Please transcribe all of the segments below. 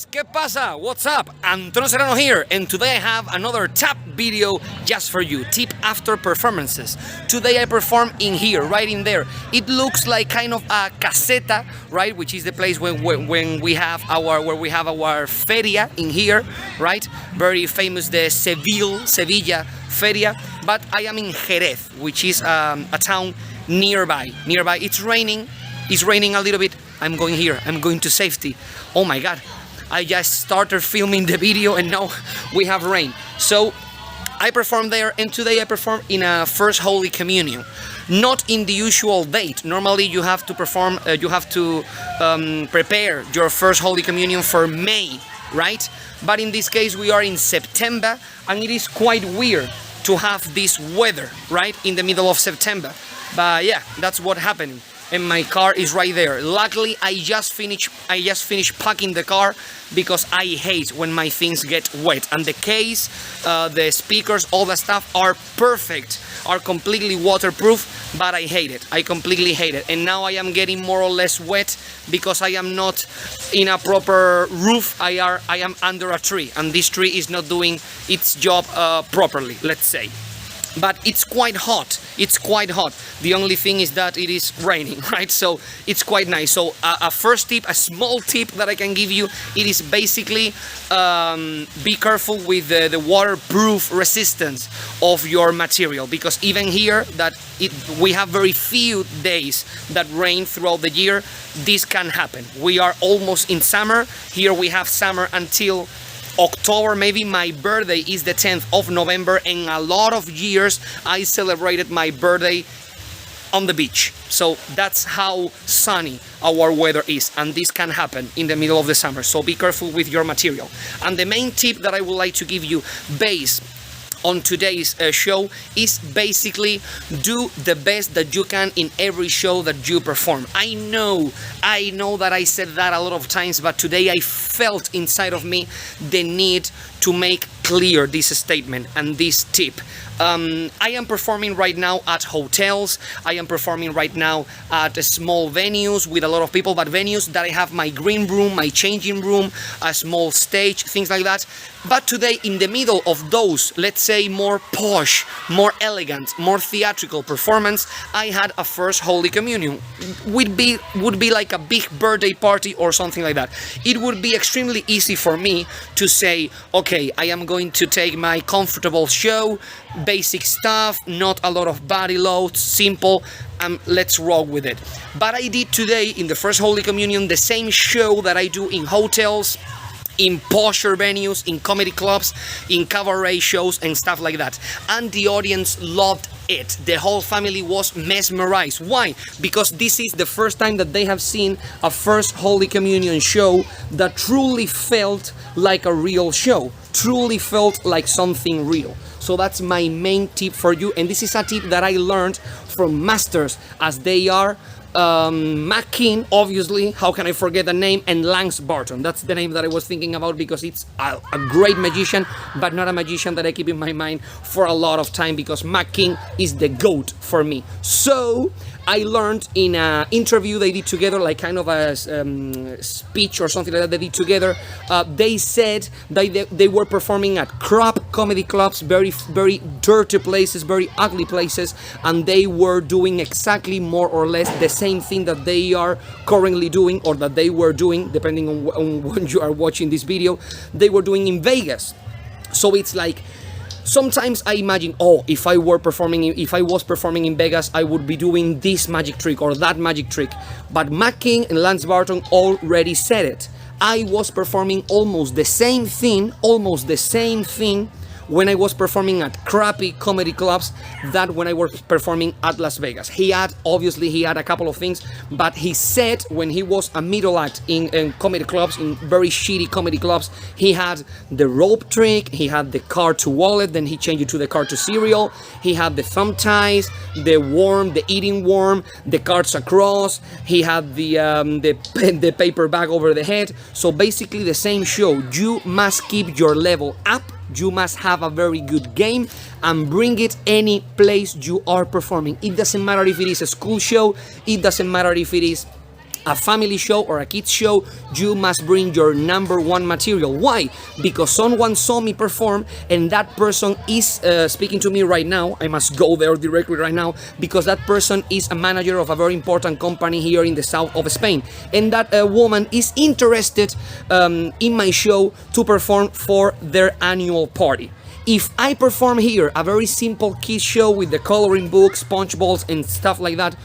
guys, ¿qué pasa? What's up? Antonio here, and today I have another tap video just for you. Tip after performances. Today I perform in here, right in there. It looks like kind of a caseta, right? Which is the place when we have our feria in here, right? Very famous, the Sevilla feria. But I am in Jerez, which is a town nearby. It's raining a little bit. I'm going here. I'm going to safety. Oh my God. I just started filming the video and now we have rain. So I performed there, and today I perform in a First Holy Communion. Not in the usual date. Normally you have to perform, prepare your First Holy Communion for May, right? But in this case we are in September, and it is quite weird to have this weather, right, in the middle of September. But yeah, that's what happened. And my car is right there. Luckily, I just finished packing the car because I hate when my things get wet. And the case, the speakers, all the stuff are perfect, are completely waterproof, but I hate it. I completely hate it. And now I am getting more or less wet because I am not in a proper roof. I am under a tree, and this tree is not doing its job properly, let's say. But it's quite hot. The only thing is that it is raining, right? So it's quite nice. So a first tip, a small tip that I can give you, it is basically be careful with the waterproof resistance of your material, because even here we have very few days that rain throughout the year. This can happen. We are almost in summer. Here we have summer until October. Maybe my birthday is the 10th of November, and a lot of years I celebrated my birthday on the beach. So that's how sunny our weather is, and this can happen in the middle of the summer. So be careful with your material. And the main tip that I would like to give you based on today's show is basically do the best that you can in every show that you perform. I know that I said that a lot of times, but today I felt inside of me the need to make clear this statement and this tip. I am performing right now at hotels. I am performing right now at small venues with a lot of people, but venues that I have my green room, my changing room, a small stage, things like that. But today, in the middle of those, let's say more posh, more elegant, more theatrical performance, I had a First Holy Communion. Would be like a big birthday party or something like that. It would be extremely easy for me to say, okay, I am going to take my comfortable show, basic stuff, not a lot of body load, simple, let's roll with it. But I did today in the First Holy Communion the same show that I do in hotels, in posher venues, in comedy clubs, in cabaret shows and stuff like that. And the audience loved it. The whole family was mesmerized. Why? Because this is the first time that they have seen a First Holy Communion show that truly felt like a real show, truly felt like something real. So that's my main tip for you, and this is a tip that I learned from masters, as they are McKean, obviously, how can I forget the name, and Lance Barton. That's the name that I was thinking about, because it's a great magician, but not a magician that I keep in my mind for a lot of time, because McKean is the GOAT for me. So I learned in an interview they did together, like kind of a speech or something like that they did together. They said that they were performing at crap comedy clubs, very, very dirty places, very ugly places, and they were doing exactly more or less the same thing that they are currently doing, or that they were doing, depending on when you are watching this video, they were doing in Vegas. So it's like, sometimes I imagine, oh, if I was performing in Vegas, I would be doing this magic trick or that magic trick. But McKean and Lance Barton already said it. I was performing almost the same thing when I was performing at crappy comedy clubs that when I was performing at Las Vegas. He had a couple of things, but he said when he was a middle act in comedy clubs, in very shitty comedy clubs, he had the rope trick, he had the card to wallet, then he changed it to the card to cereal, he had the thumb ties, the worm, the eating worm, the cards across, he had the paper bag over the head. So basically the same show. You must keep your level up. You must have a very good game and bring it any place you are performing. It doesn't matter if it is a school show, it doesn't matter if it is a family show or a kids show, you must bring your #1 material. Why? Because someone saw me perform and that person is speaking to me right now. I must go there directly right now because that person is a manager of a very important company here in the south of Spain, and that woman is interested in my show to perform for their annual party. If I perform here a very simple kids show with the coloring book, sponge balls and stuff like that,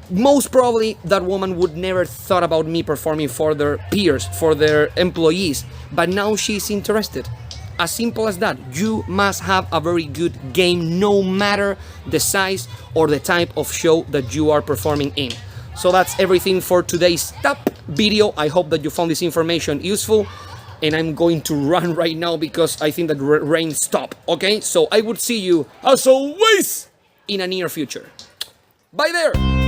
most probably that woman would never thought about me performing for their peers, for their employees, but now she's interested. As simple as that. You must have a very good game no matter the size or the type of show that you are performing in. So that's everything for today's top video. I hope that you found this information useful, and I'm going to run right now because I think that rain stopped, okay? So I would see you, as always, in a near future. Bye there!